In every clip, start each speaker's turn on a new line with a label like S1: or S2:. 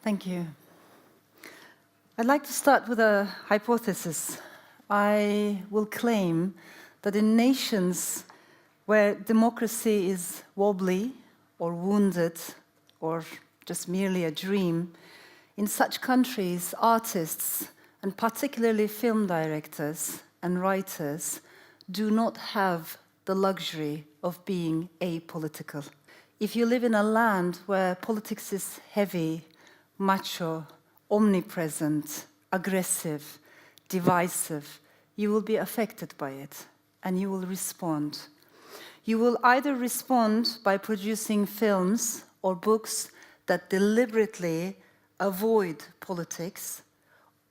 S1: Thank you. I'd like to start with a hypothesis. I will claim that in nations where democracy is wobbly or wounded or just merely a dream, in such countries, artists, and particularly film directors and writers, do not have the luxury of being apolitical. If you live in a land where politics is heavy, macho, omnipresent, aggressive, divisive, you will be affected by it, and you will respond. You will either respond by producing films or books that deliberately avoid politics,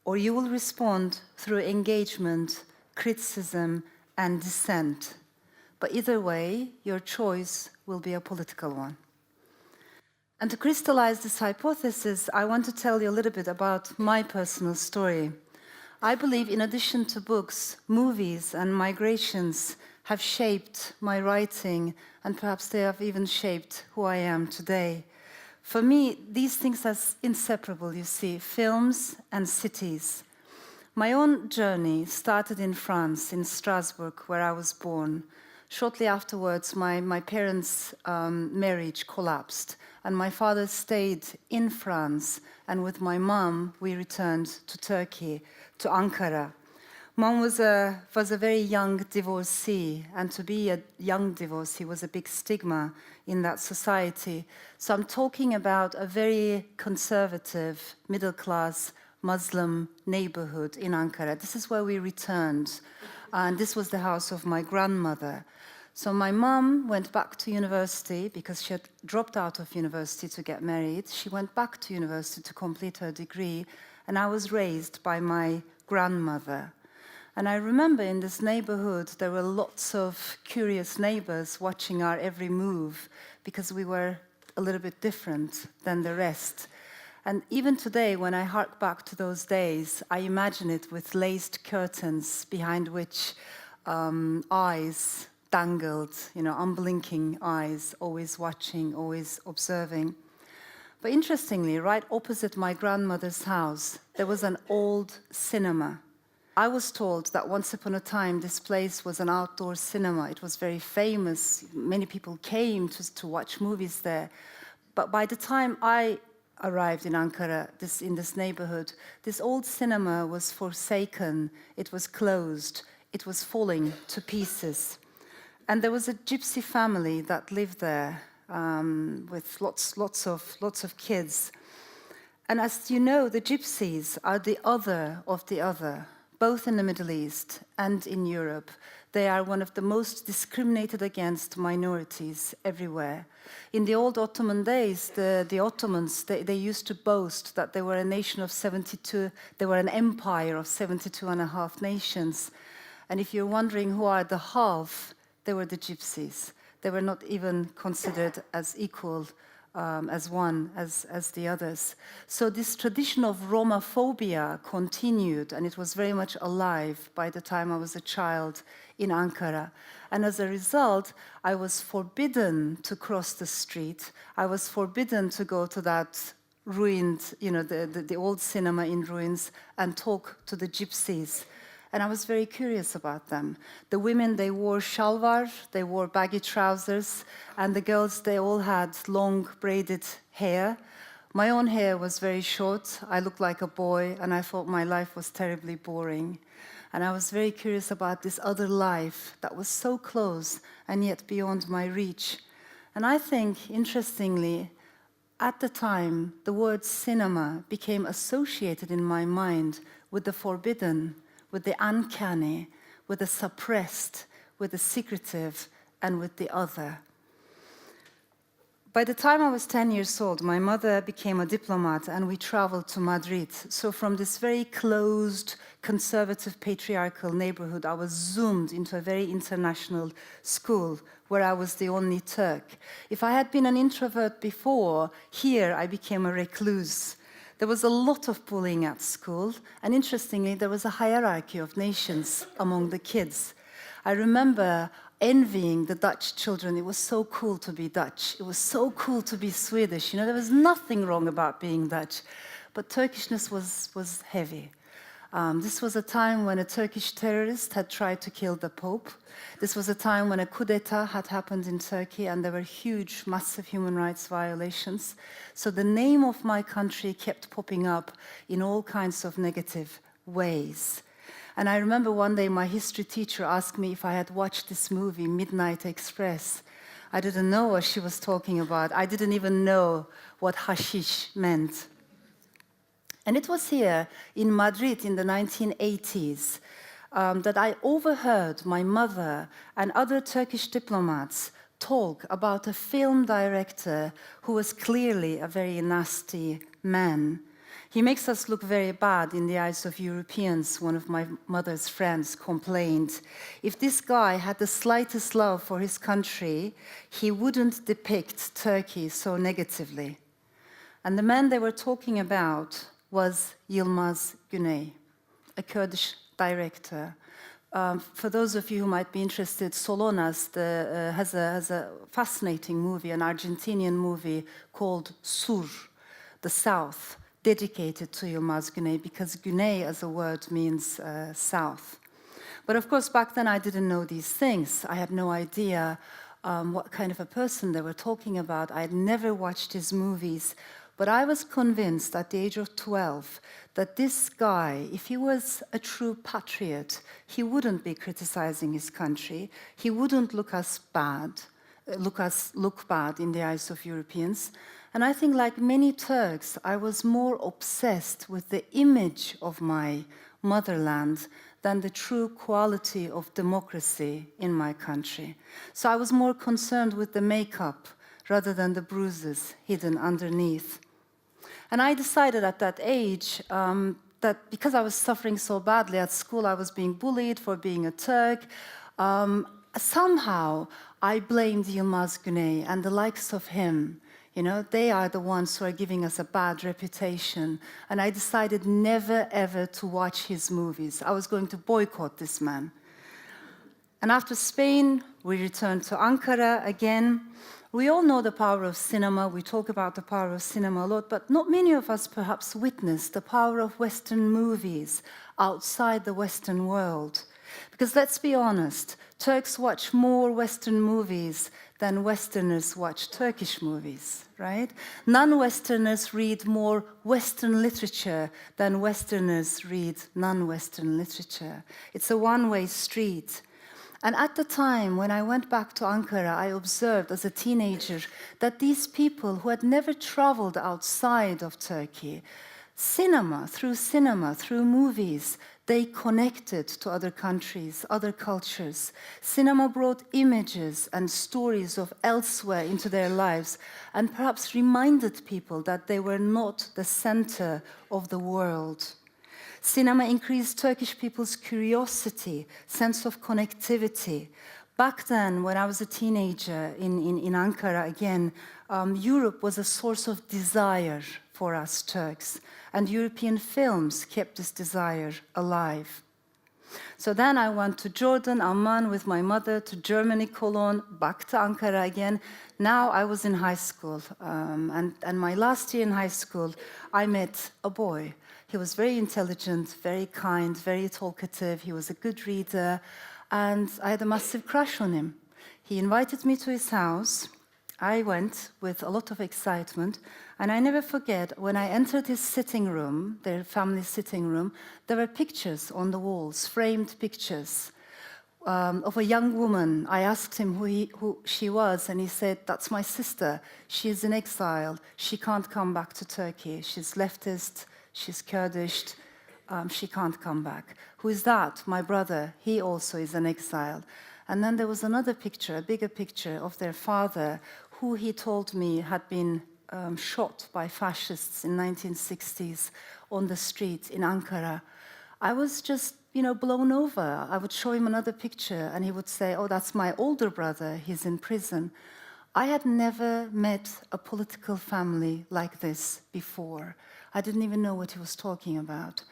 S1: or you will respond through engagement, criticism, and dissent. But either way, your choice will be a political one. And to crystallize this hypothesis, I want to tell you a little bit about my personal story. I believe in addition to books, movies and migrations have shaped my writing, and perhaps they have even shaped who I am today. For me, these things are inseparable, you see, films and cities. My own journey started in France, in Strasbourg, where I was born. Shortly afterwards, my parents' marriage collapsed, and my father stayed in France, and with my mom, we returned to Turkey, to Ankara. Mom was a very young divorcee, and to be a young divorcee was a big stigma in that society. So I'm talking about a very conservative, middle-class Muslim neighborhood in Ankara. This is where we returned, and this was the house of my grandmother. So my mom went back to university because she had dropped out of university to get married. She went back to university to complete her degree, and I was raised by my grandmother. And I remember in this neighborhood there were lots of curious neighbors watching our every move because we were a little bit different than the rest. And even today, when I hark back to those days, I imagine it with laced curtains behind which eyes dangled, unblinking eyes, always watching, always observing. But interestingly, right opposite my grandmother's house, there was an old cinema. I was told that once upon a time, this place was an outdoor cinema. It was very famous. Many people came to watch movies there. But by the time I arrived in Ankara, in this neighborhood, this old cinema was forsaken. It was closed. It was falling to pieces. And there was a gypsy family that lived there with lots of kids. And as you know, the gypsies are the other of the other, both in the Middle East and in Europe. They are one of the most discriminated against minorities everywhere. In the old Ottoman days, the Ottomans, they used to boast that they were a nation of 72, they were an empire of 72 and a half nations. And if you're wondering who are the half, they were the gypsies. They were not even considered as equal as the others. So this tradition of Romaphobia continued, and it was very much alive by the time I was a child in Ankara. And as a result, I was forbidden to cross the street. I was forbidden to go to that ruined, the old cinema in ruins and talk to the gypsies. And I was very curious about them. The women, they wore shalwar, they wore baggy trousers, and the girls, they all had long braided hair. My own hair was very short. I looked like a boy, and I thought my life was terribly boring. And I was very curious about this other life that was so close and yet beyond my reach. And I think, interestingly, at the time, the word cinema became associated in my mind with the forbidden, with the uncanny, with the suppressed, with the secretive, and with the other. By the time I was 10 years old, my mother became a diplomat and we traveled to Madrid. So from this very closed, conservative, patriarchal neighborhood, I was zoomed into a very international school where I was the only Turk. If I had been an introvert before, here I became a recluse. There was a lot of bullying at school, and interestingly, there was a hierarchy of nations among the kids. I remember envying the Dutch children. It was so cool to be Dutch. It was so cool to be Swedish. You know, there was nothing wrong about being Dutch. But Turkishness was heavy. This was a time when a Turkish terrorist had tried to kill the Pope. This was a time when a coup d'etat had happened in Turkey and there were huge, massive human rights violations. So the name of my country kept popping up in all kinds of negative ways. And I remember one day my history teacher asked me if I had watched this movie, Midnight Express. I didn't know what she was talking about. I didn't even know what hashish meant. And it was here in Madrid in the 1980s that I overheard my mother and other Turkish diplomats talk about a film director who was clearly a very nasty man. He makes us look very bad in the eyes of Europeans, one of my mother's friends complained. If this guy had the slightest love for his country, he wouldn't depict Turkey so negatively. And the man they were talking about was Yilmaz, Güney, a director. For those of you who might be interested, Solonas has a fascinating movie, an Argentinian movie called Sur, the South, dedicated to Yilmaz Güney, because Güney as a word means south. But of course, back then I didn't know these things. I had no idea what kind of a person they were talking about. I had never watched his movies. But I was convinced at the age of 12 that this guy, if he was a true patriot, he wouldn't be criticizing his country. He wouldn't look bad in the eyes of Europeans. And I think, like many Turks, I was more obsessed with the image of my motherland than the true quality of democracy in my country. So I was more concerned with the makeup rather than the bruises hidden underneath. And I decided at that age that because I was suffering so badly at school, I was being bullied for being a Turk. Somehow, I blamed Yilmaz Güney and the likes of him. You know, they are the ones who are giving us a bad reputation. And I decided never, ever to watch his movies. I was going to boycott this man. And after Spain, we returned to Ankara again. We all know the power of cinema. We talk about the power of cinema a lot, but not many of us perhaps witnessed the power of Western movies outside the Western world. Because let's be honest, Turks watch more Western movies than Westerners watch Turkish movies, right? Non-Westerners read more Western literature than Westerners read non-Western literature. It's a one-way street. And at the time, when I went back to Ankara, I observed as a teenager that these people who had never traveled outside of Turkey, through movies, they connected to other countries, other cultures. Cinema brought images and stories of elsewhere into their lives and perhaps reminded people that they were not the center of the world. Cinema increased Turkish people's curiosity, sense of connectivity. Back then, when I was a teenager in Ankara, again, Europe was a source of desire for us Turks, and European films kept this desire alive. So then I went to Jordan, Amman with my mother, to Germany, Cologne, back to Ankara again. Now I was in high school, and my last year in high school, I met a boy. He was very intelligent, very kind, very talkative. He was a good reader, and I had a massive crush on him. He invited me to his house. I went with a lot of excitement, and I never forget, when I entered his sitting room, their family sitting room, there were pictures on the walls, framed pictures of a young woman. I asked him who she was, and he said, "That's my sister. She is in exile. She can't come back to Turkey. She's leftist. She's Kurdish, she can't come back." "Who is that?" "My brother. He also is in exile." And then there was another picture, a bigger picture of their father, who he told me had been shot by fascists in 1960s on the street in Ankara. I was just, blown over. I would show him another picture, and he would say, "Oh, that's my older brother. He's in prison." I had never met a political family like this before. I didn't even know what he was talking about.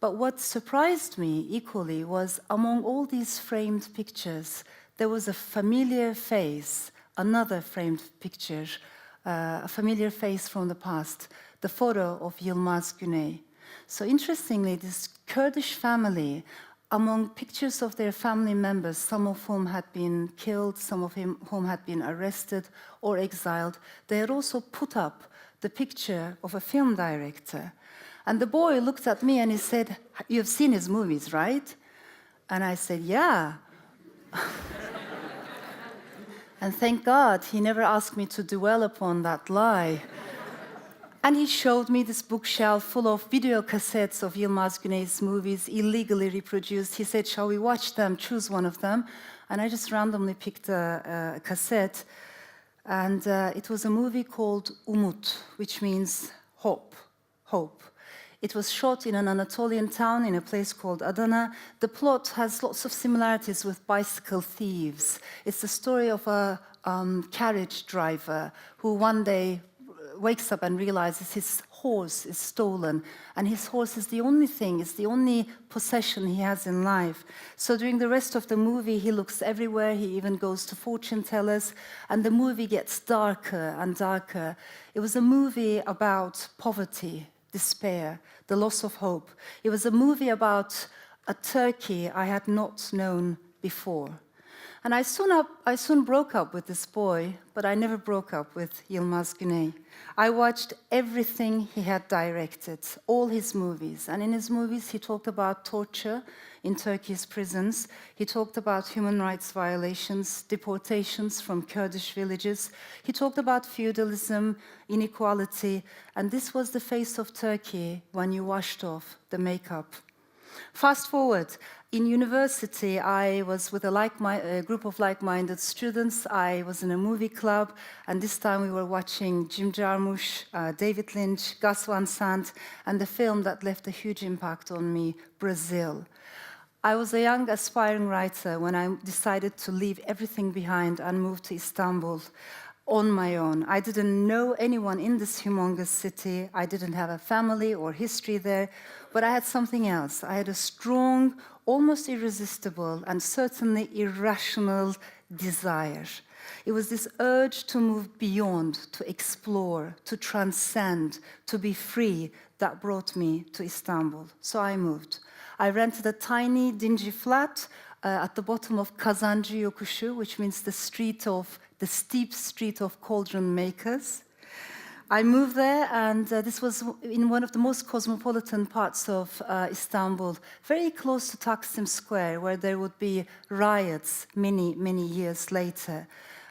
S1: But what surprised me equally was, among all these framed pictures, there was a familiar face, another framed picture, a familiar face from the past, the photo of Yilmaz, Güney. So interestingly, this Kurdish family, among pictures of their family members, some of whom had been killed, some of whom had been arrested or exiled, they had also put up the picture of a film director. And the boy looked at me and he said, "You've seen his movies, right?" And I said, "Yeah." And thank God he never asked me to dwell upon that lie. And he showed me this bookshelf full of video cassettes of Yilmaz Güney's movies, illegally reproduced. He said, "Shall we watch them? Choose one of them." And I just randomly picked a cassette. And it was a movie called Umut, which means hope, hope. It was shot in an Anatolian town in a place called Adana. The plot has lots of similarities with Bicycle Thieves. It's the story of a carriage driver who one day wakes up and realizes his horse is stolen, and his horse is the only thing, it's the only possession he has in life. So during the rest of the movie, he looks everywhere, he even goes to fortune tellers, and the movie gets darker and darker. It was a movie about poverty, despair, the loss of hope. It was a movie about a Turkey I had not known before. And I soon broke up with this boy, but I never broke up with Yilmaz Güney. I watched everything he had directed, all his movies. And in his movies, he talked about torture in Turkey's prisons. He talked about human rights violations, deportations from Kurdish villages. He talked about feudalism, inequality. And this was the face of Turkey when you washed off the makeup. Fast forward, in university, I was with a group of like-minded students. I was in a movie club, and this time we were watching Jim Jarmusch, David Lynch, Gus Van Sant, and the film that left a huge impact on me, Brazil. I was a young, aspiring writer when I decided to leave everything behind and move to Istanbul on my own. I didn't know anyone in this humongous city. I didn't have a family or history there, but I had something else. I had a strong, almost irresistible, and certainly irrational desire. It was this urge to move beyond, to explore, to transcend, to be free that brought me to Istanbul. So I moved. I rented a tiny, dingy flat at the bottom of Kazancı Yokuşu, which means the steep street of cauldron makers. I moved there, and this was in one of the most cosmopolitan parts of Istanbul, very close to Taksim Square, where there would be riots many, many years later.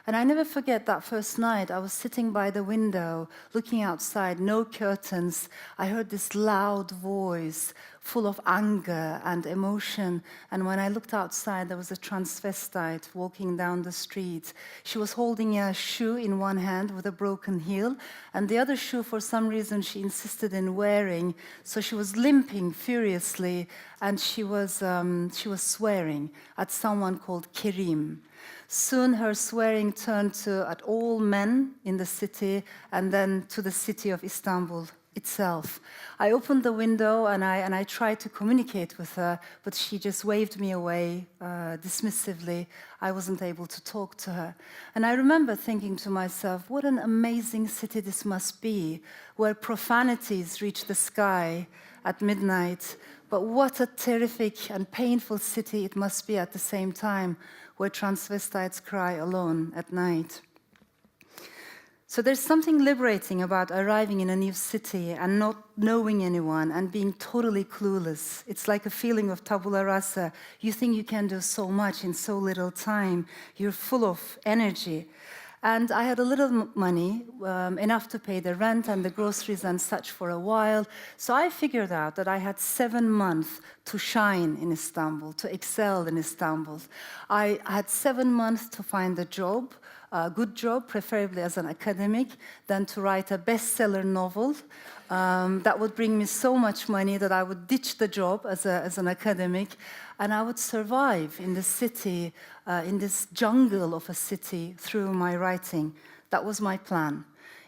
S1: And I never forget that first night. I was sitting by the window, looking outside, no curtains. I heard this loud voice, full of anger and emotion. And when I looked outside, there was a transvestite walking down the street. She was holding a shoe in one hand with a broken heel, and the other shoe, for some reason, she insisted in wearing. So she was limping furiously, and she was swearing at someone called Kerim. Soon her swearing turned at all men in the city, and then to the city of Istanbul itself. I opened the window and I tried to communicate with her, but she just waved me away dismissively. I wasn't able to talk to her. And I remember thinking to myself, what an amazing city this must be, where profanities reach the sky at midnight. But what a terrific and painful city it must be at the same time, where transvestites cry alone at night. So there's something liberating about arriving in a new city and not knowing anyone and being totally clueless. It's like a feeling of tabula rasa. You think you can do so much in so little time. You're full of energy. And I had a little money, enough to pay the rent and the groceries and such for a while. So I figured out that I had 7 months to shine in Istanbul, to excel in Istanbul. I had 7 months to find a job, a good job, preferably as an academic, then to write a bestseller novel that would bring me so much money that I would ditch the job as an academic, and I would survive in the city, in this jungle of a city, through my writing. That was my plan.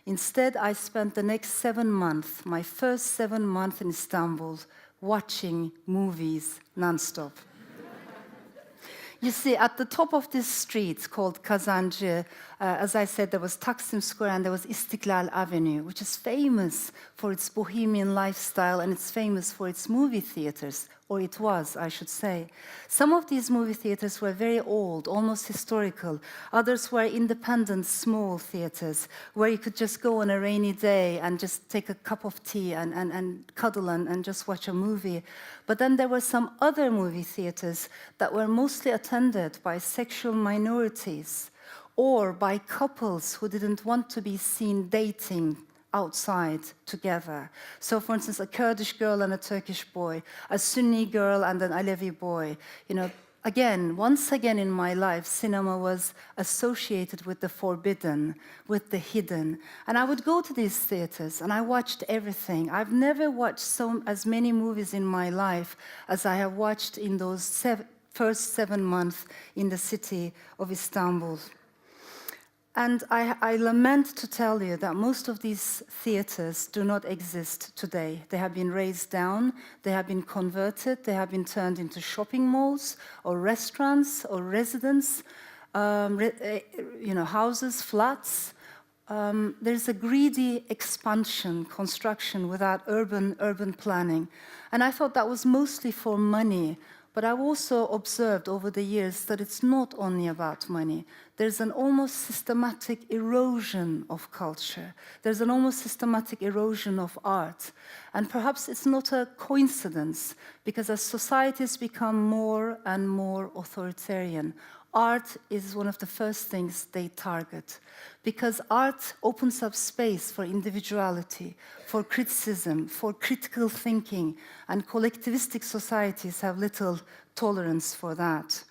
S1: Instead, I spent the next 7 months, my first 7 months in Istanbul, watching movies nonstop. You see, at the top of this street called Kazancı, as I said, there was Taksim Square and there was Istiklal Avenue, which is famous for its bohemian lifestyle and it's famous for its movie theaters, or it was, I should say. Some of these movie theaters were very old, almost historical. Others were independent, small theaters where you could just go on a rainy day and just take a cup of tea and cuddle and just watch a movie. But then there were some other movie theaters that were mostly attended by sexual minorities or by couples who didn't want to be seen dating outside together. So, for instance, a Kurdish girl and a Turkish boy, a Sunni girl and an Alevi boy. You know, once again in my life, cinema was associated with the forbidden, with the hidden. And I would go to these theaters and I watched everything. I've never watched as many movies in my life as I have watched in those first 7 months in the city of Istanbul. And I lament to tell you that most of these theaters do not exist today. They have been razed down, they have been converted, they have been turned into shopping malls or restaurants or residence, houses, flats. There's a greedy expansion, construction without urban planning. And I thought that was mostly for money. But I've also observed over the years that it's not only about money. There's an almost systematic erosion of culture. There's an almost systematic erosion of art. And perhaps it's not a coincidence, because as societies become more and more authoritarian, art is one of the first things they target, because art opens up space for individuality, for criticism, for critical thinking, and collectivistic societies have little tolerance for that.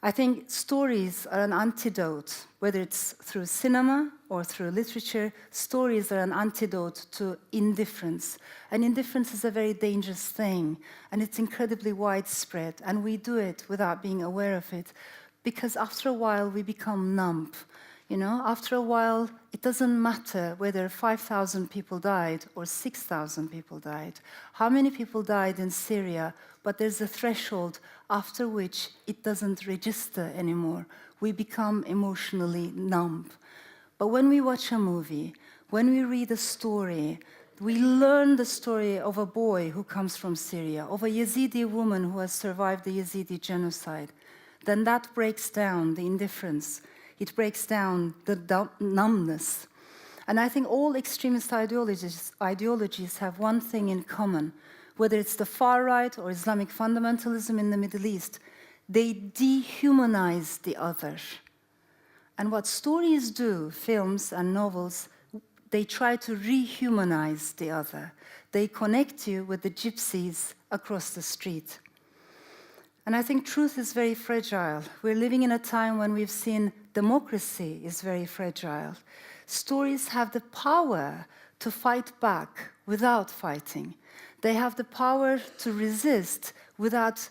S1: I think stories are an antidote, whether it's through cinema or through literature. Stories are an antidote to indifference. And indifference is a very dangerous thing, and it's incredibly widespread, and we do it without being aware of it, because after a while we become numb. You know, after a while, it doesn't matter whether 5,000 people died or 6,000 people died. How many people died in Syria? But there's a threshold after which it doesn't register anymore. We become emotionally numb. But when we watch a movie, when we read a story, we learn the story of a boy who comes from Syria, of a Yazidi woman who has survived the Yazidi genocide, then that breaks down the indifference. It breaks down the numbness. And I think all extremist ideologies have one thing in common, whether it's the far right or Islamic fundamentalism in the Middle East, they dehumanize the other. And what stories do, films and novels, they try to rehumanize the other. They connect you with the gypsies across the street. And I think truth is very fragile. We're living in a time when we've seen democracy is very fragile. Stories have the power to fight back without fighting. They have the power to resist without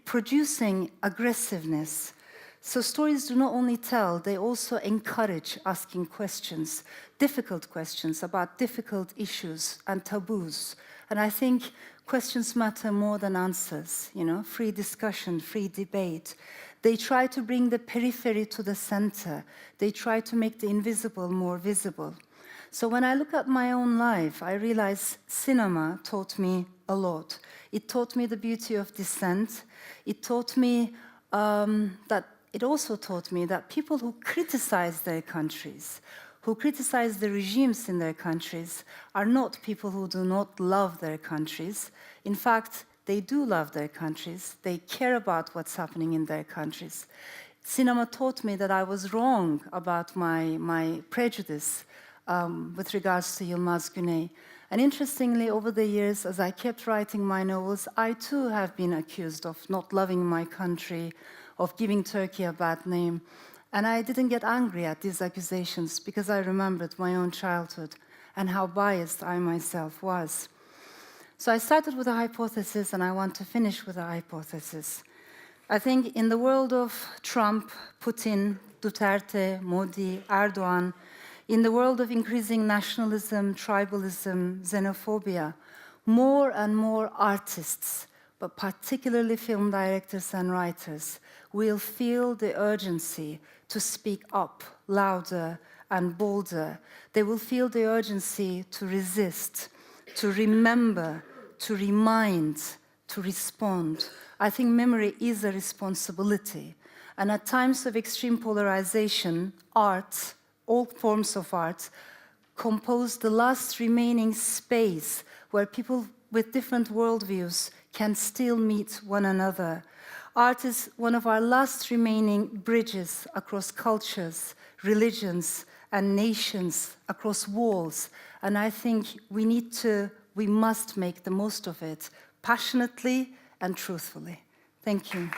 S1: producing aggressiveness. So stories do not only tell, they also encourage asking questions, difficult questions about difficult issues and taboos. And I think questions matter more than answers, you know, free discussion, free debate. They try to bring the periphery to the center. They try to make the invisible more visible. So when I look at my own life, I realize cinema taught me a lot. It taught me the beauty of dissent. It taught me It also taught me that people who criticize their countries, who criticize the regimes in their countries, are not people who do not love their countries. In fact, they do love their countries. They care about what's happening in their countries. Cinema taught me that I was wrong about my prejudice with regards to Yilmaz, Güney. And interestingly, over the years, as I kept writing my novels, I too have been accused of not loving my country, of giving Turkey a bad name. And I didn't get angry at these accusations because I remembered my own childhood and how biased I myself was. So I started with a hypothesis, and I want to finish with a hypothesis. I think in the world of Trump, Putin, Duterte, Modi, Erdogan, in the world of increasing nationalism, tribalism, xenophobia, more and more artists, but particularly film directors and writers, will feel the urgency to speak up louder and bolder. They will feel the urgency to resist, to remember, to remind, to respond. I think memory is a responsibility. And at times of extreme polarization, art, all forms of art, compose the last remaining space where people with different worldviews can still meet one another. Art is one of our last remaining bridges across cultures, religions, and nations, across walls. And I think we must make the most of it, passionately and truthfully. Thank you.